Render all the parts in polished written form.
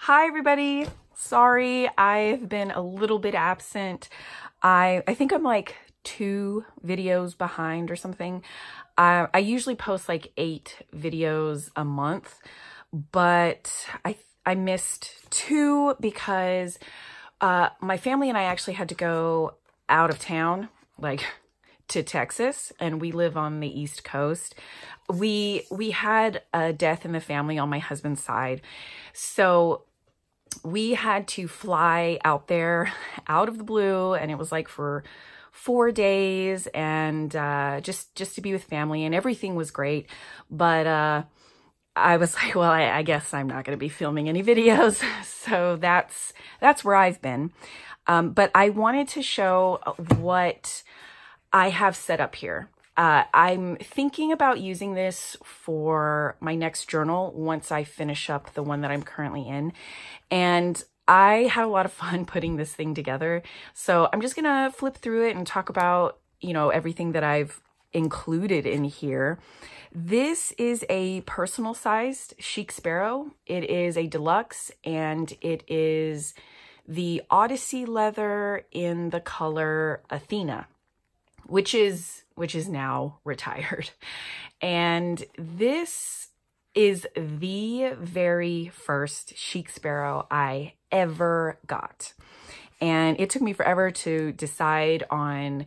Hi everybody. Sorry, I've been a little bit absent. I think I'm like 2 videos behind or something. I usually post like 8 videos a month, but I missed 2 because my family and I actually had to go out of town, like to Texas, and we live on the East Coast. We had a death in the family on my husband's side. So we had to fly out there out of the blue, and it was like for 4 days, and just to be with family, and everything was great. But I was like, well, I guess I'm not going to be filming any videos. So that's where I've been. But I wanted to show what I have set up here. I'm thinking about using this for my next journal once I finish up the one that I'm currently in. And I had a lot of fun putting this thing together. So I'm just gonna flip through it and talk about, everything that I've included in here. This is a personal sized Chic Sparrow. It is a deluxe, and it is the Odyssey leather in the color Athena, which is now retired. And this is the very first Chic Sparrow I ever got. And it took me forever to decide on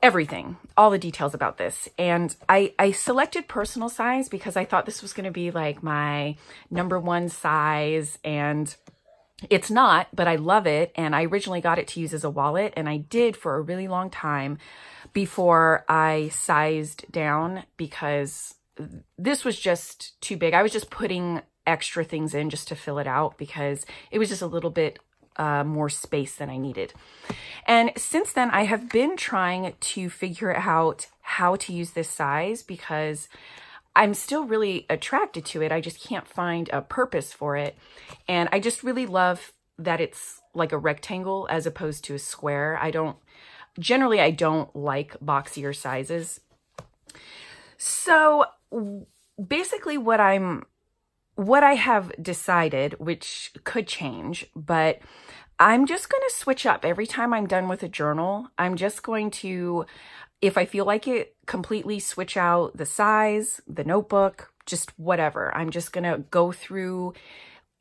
everything, all the details about this. And I selected personal size because I thought this was going to be like my #1 size, and it's not, but I love it. And I originally got it to use as a wallet, and I did for a really long time before I sized down because this was just too big. I was just putting extra things in just to fill it out because it was just a little bit more space than I needed. And since then, I have been trying to figure out how to use this size because I'm still really attracted to it. I just can't find a purpose for it. And I just really love that it's like a rectangle as opposed to a square. Generally, I don't like boxier sizes. So basically what I have decided, which could change, but I'm just going to switch up every time I'm done with a journal. I'm just going to, if I feel like it, completely switch out the size, the notebook, just whatever. I'm just going to go through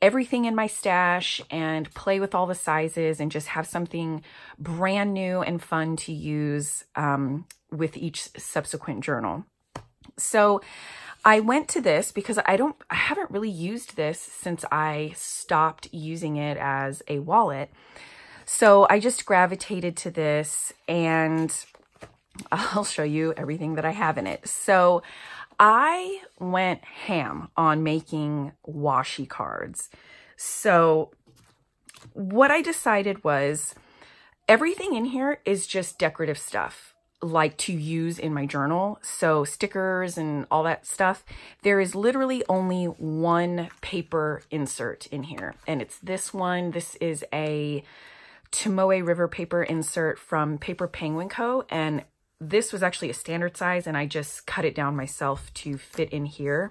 everything in my stash and play with all the sizes and just have something brand new and fun to use with each subsequent journal. So I went to this because I haven't really used this since I stopped using it as a wallet. So I just gravitated to this, and I'll show you everything that I have in it. So I went ham on making washi cards. So what I decided was everything in here is just decorative stuff, like to use in my journal. So stickers and all that stuff. There is literally only one paper insert in here, and it's this one. This is a Tomoe River paper insert from Paper Penguin Co. And this was actually a standard size, and I just cut it down myself to fit in here.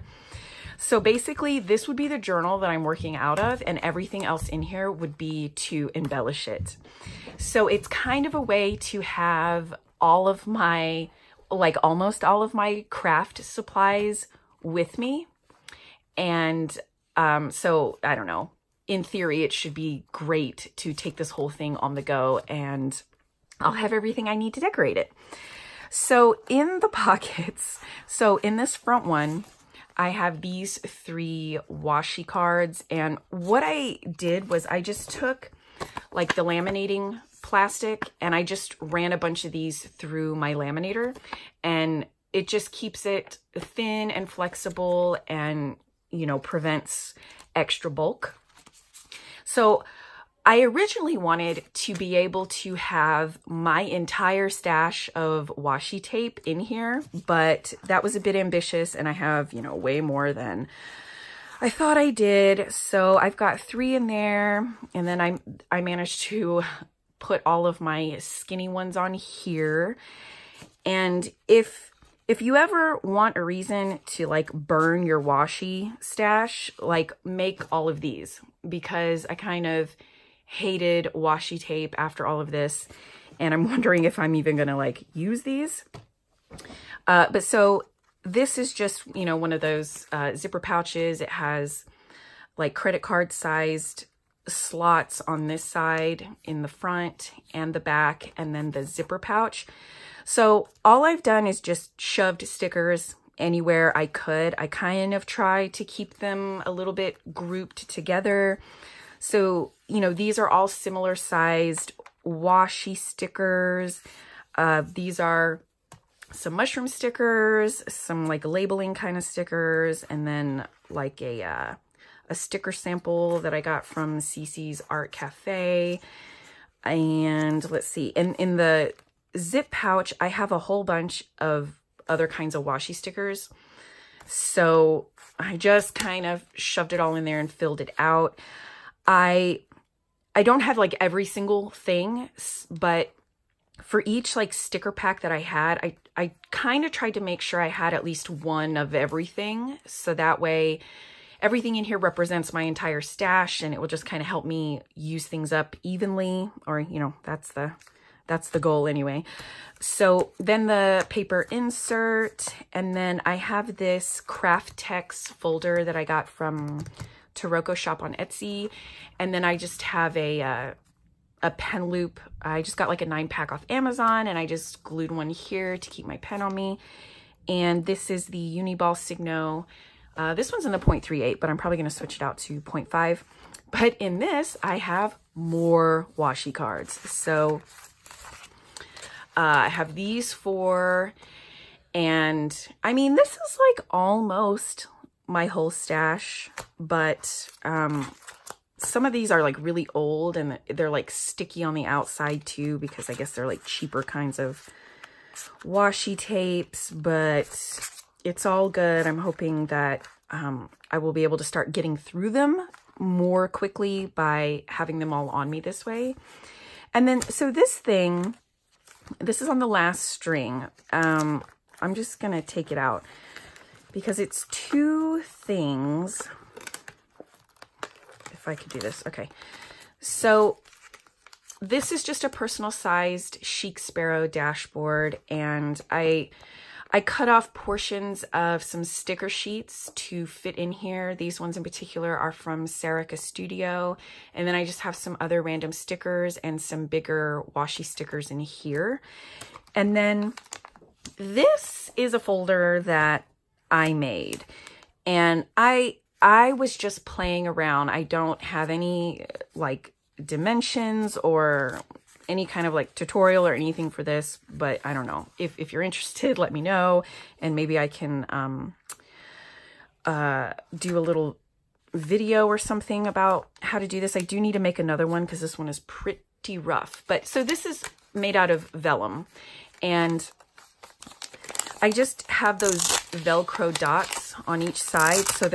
So basically, this would be the journal that I'm working out of, and everything else in here would be to embellish it. So it's kind of a way to have all of my, like almost all of my craft supplies with me. And so I don't know, in theory, it should be great to take this whole thing on the go, and I'll have everything I need to decorate it. So in the pockets, so in this front one, I have these 3 washi cards. And what I did was I just took like the laminating plastic, and I just ran a bunch of these through my laminator, and it just keeps it thin and flexible and, prevents extra bulk. So I originally wanted to be able to have my entire stash of washi tape in here, but that was a bit ambitious, and I have, way more than I thought I did. So I've got 3 in there, and then I managed to put all of my skinny ones on here. And if if you ever want a reason to like burn your washi stash, like make all of these, because I kind of hated washi tape after all of this. And I'm wondering if I'm even going to like use these. But so this is just, you know, one of those zipper pouches. It has like credit card sized slots on this side in the front and the back, and then the zipper pouch. So all I've done is just shoved stickers anywhere I could. I kind of tried to keep them a little bit grouped together. So, you know, these are all similar sized washi stickers. These are some mushroom stickers, some like labeling kind of stickers, and then like a sticker sample that I got from Cece's Art Cafe. And let's see, in the zip pouch, I have a whole bunch of other kinds of washi stickers. So I just kind of shoved it all in there and filled it out. I don't have like every single thing, but for each like sticker pack that I had, I kind of tried to make sure I had at least one of everything. So that way everything in here represents my entire stash, and it will just kind of help me use things up evenly, or, you know, that's the goal anyway. So then the paper insert, and then I have this Craft Text folder that I got from Taroko Shop on Etsy. And then I just have a pen loop. I just got like a 9-pack off Amazon, and I just glued one here to keep my pen on me. And this is the Uniball Signo. This one's in the 0.38, but I'm probably going to switch it out to 0.5. But in this, I have more washi cards. So I have these 4, and I mean, this is like almost my whole stash, but some of these are like really old, and they're like sticky on the outside too, because I guess they're like cheaper kinds of washi tapes, but it's all good. I'm hoping that I will be able to start getting through them more quickly by having them all on me this way. And then, so this is on the last string. I'm just going to take it out because it's 2 things. If I could do this. Okay. So this is just a personal sized Chic Sparrow dashboard, and I cut off portions of some sticker sheets to fit in here. These ones in particular are from Serica Studio. And then I just have some other random stickers and some bigger washi stickers in here. And then this is a folder that I made. And I was just playing around. I don't have any like dimensions or any kind of like tutorial or anything for this, but I don't know. If you're interested, let me know, and maybe I can do a little video or something about how to do this. I do need to make another one because this one is pretty rough. But so this is made out of vellum, and I just have those Velcro dots on each side. So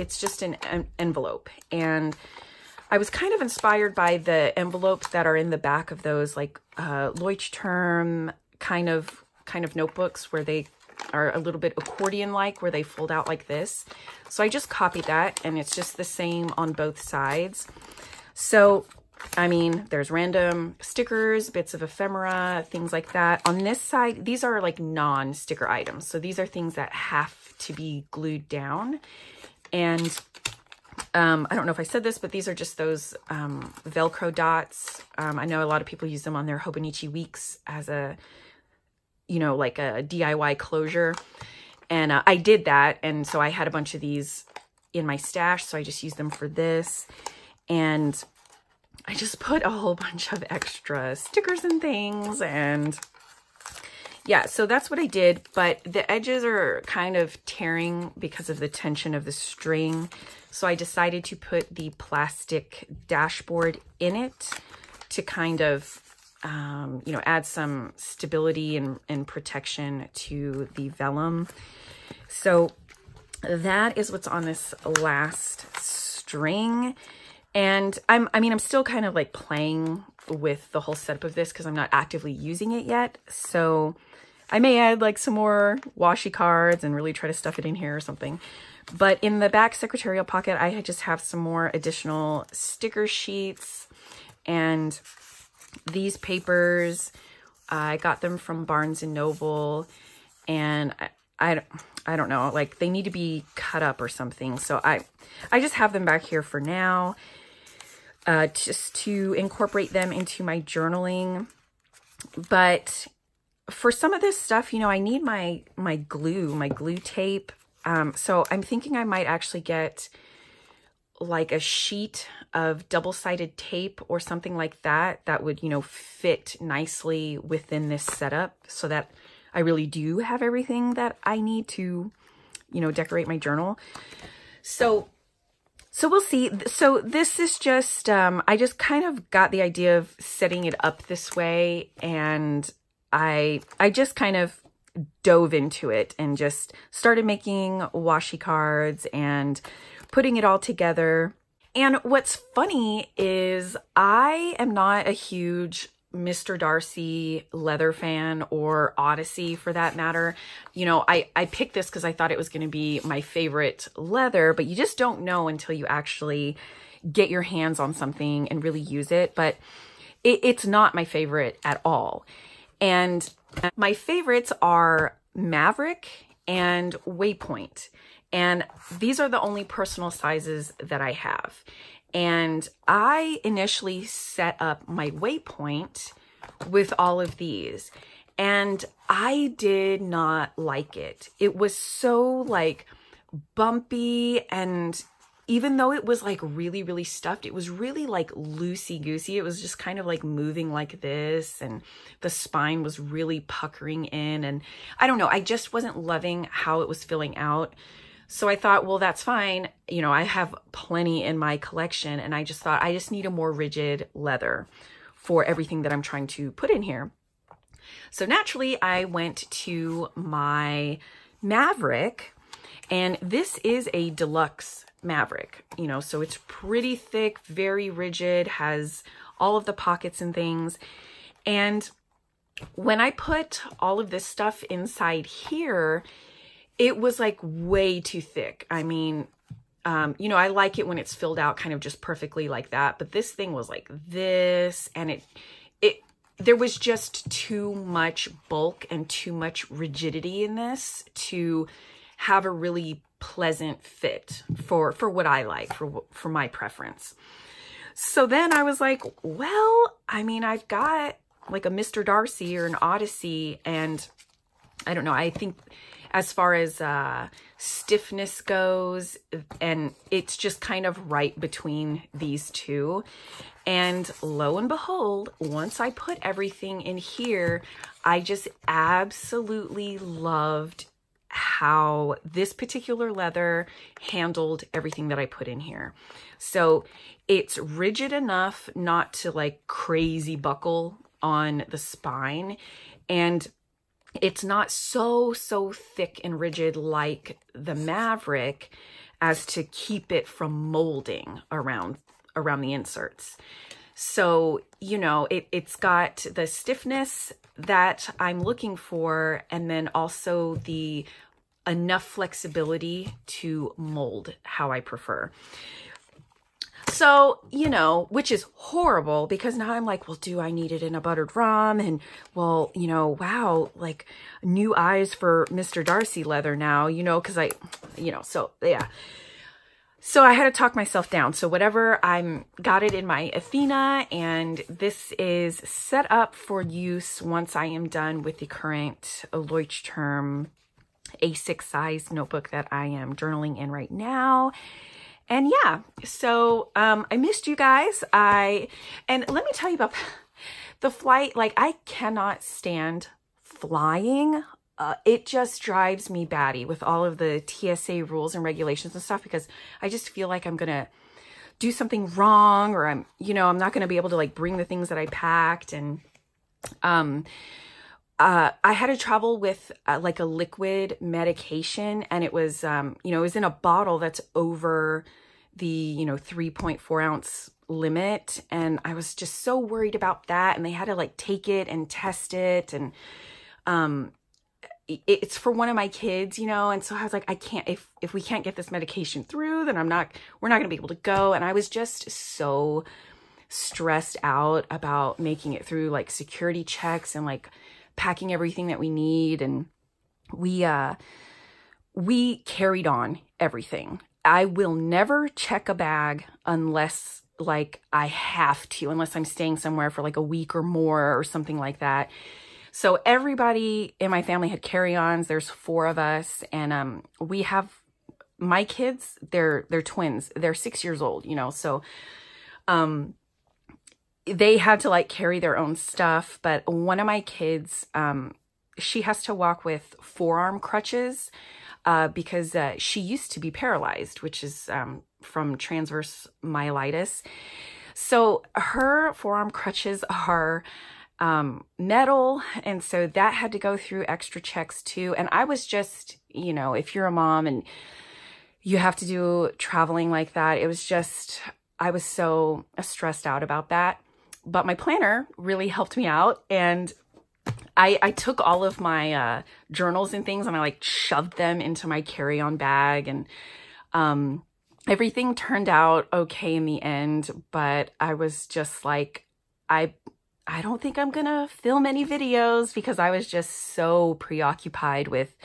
it's just an envelope, and I was kind of inspired by the envelopes that are in the back of those, like Leuchtturm kind of notebooks, where they are a little bit accordion-like, where they fold out like this. So I just copied that, and it's just the same on both sides. So, I mean, there's random stickers, bits of ephemera, things like that. On this side, these are like non-sticker items. So these are things that have to be glued down. And I don't know if I said this, but these are just those Velcro dots. I know a lot of people use them on their Hobonichi Weeks as a, you know, like a DIY closure. And I did that. And so I had a bunch of these in my stash. So I just used them for this. And I just put a whole bunch of extra stickers and things. And yeah, so that's what I did. But the edges are kind of tearing because of the tension of the string. So I decided to put the plastic dashboard in it to kind of, you know, add some stability and protection to the vellum. So that is what's on this last string. And I'm still kind of like playing with the whole setup of this because I'm not actively using it yet. So I may add like some more washi cards and really try to stuff it in here or something. But in the back secretarial pocket, I just have some more additional sticker sheets and these papers. I got them from Barnes & Noble, and I don't know, like they need to be cut up or something. So I just have them back here for now, just to incorporate them into my journaling. But for some of this stuff, you know, I need my glue tape. So I'm thinking I might actually get like a sheet of double-sided tape or something like that that would, you know, fit nicely within this setup so that I really do have everything that I need to, you know, decorate my journal. So we'll see. So this is just, I just kind of got the idea of setting it up this way, and I just kind of dove into it and just started making washi cards and putting it all together. And what's funny is I am not a huge Mr. Darcy leather fan, or Odyssey for that matter. You know, I picked this because I thought it was going to be my favorite leather, but you just don't know until you actually get your hands on something and really use it. But it's not my favorite at all. And my favorites are Maverick and Waypoint. And these are the only personal sizes that I have. And I initially set up my Waypoint with all of these, and I did not like it. It was so like bumpy, and even though it was like really, really stuffed, it was really like loosey-goosey. It was just kind of like moving like this, and the spine was really puckering in, and I don't know, I just wasn't loving how it was filling out. So I thought, well, that's fine. You know, I have plenty in my collection, and I just thought I just need a more rigid leather for everything that I'm trying to put in here. So naturally, I went to my Maverick, and this is a deluxe Maverick, you know, so it's pretty thick, very rigid, has all of the pockets and things. And when I put all of this stuff inside here, it was like way too thick. I mean, you know, I like it when it's filled out kind of just perfectly like that, but this thing was like this, and there was just too much bulk and too much rigidity in this to have a really pleasant fit for what I like, for my preference. So then I was like, well, I mean, I've got like a Mr. Darcy or an Odyssey, and I don't know, I think as far as stiffness goes, and it's just kind of right between these two. And lo and behold, once I put everything in here, I just absolutely loved how this particular leather handled everything that I put in here. So it's rigid enough not to like crazy buckle on the spine, and it's not so thick and rigid like the Maverick as to keep it from molding around the inserts. So, you know, it's got the stiffness that I'm looking for, and then also the enough flexibility to mold how I prefer. So, you know, which is horrible, because now I'm like, well, do I need it in a buttered rum? And well, you know, wow, like new eyes for Mr. Darcy leather now, you know, because so yeah. So I had to talk myself down. So whatever, got it in my Athena, and this is set up for use once I am done with the current Leuchtturm A6 size notebook that I am journaling in right now. And yeah, so I missed you guys. And let me tell you about the flight. Like, I cannot stand flying. It just drives me batty with all of the TSA rules and regulations and stuff, because I just feel like I'm gonna do something wrong, or I'm not gonna be able to like bring the things that I packed. And I had to travel with like a liquid medication, and it was, it was in a bottle that's over the, 3.4 ounce limit. And I was just so worried about that. And they had to like take it and test it. And it's for one of my kids, you know? And so I was like, I can't, if we can't get this medication through, then we're not going to be able to go. And I was just so stressed out about making it through like security checks and like packing everything that we need. And we carried on everything. I will never check a bag unless like I have to, unless I'm staying somewhere for like a week or more or something like that. So everybody in my family had carry-ons. There's 4 of us, and we have my kids. They're twins. They're 6 years old, you know. So they had to like carry their own stuff. But one of my kids, she has to walk with forearm crutches because she used to be paralyzed, which is from transverse myelitis. So her forearm crutches are metal, and so that had to go through extra checks too. And I was just, you know, if you're a mom and you have to do traveling like that, it was just, I was so stressed out about that. But my planner really helped me out, and I took all of my journals and things and I like shoved them into my carry-on bag, and everything turned out okay in the end. But I was just like, I don't think I'm gonna film any videos because I was just so preoccupied with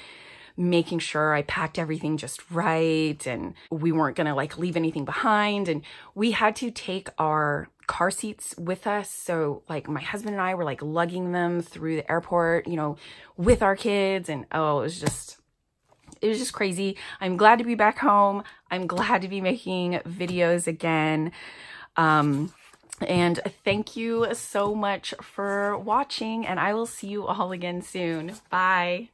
making sure I packed everything just right, and we weren't gonna like leave anything behind. And we had to take our car seats with us. So like my husband and I were like lugging them through the airport, you know, with our kids. And oh, it was just crazy. I'm glad to be back home. I'm glad to be making videos again. And thank you so much for watching, and I will see you all again soon. Bye.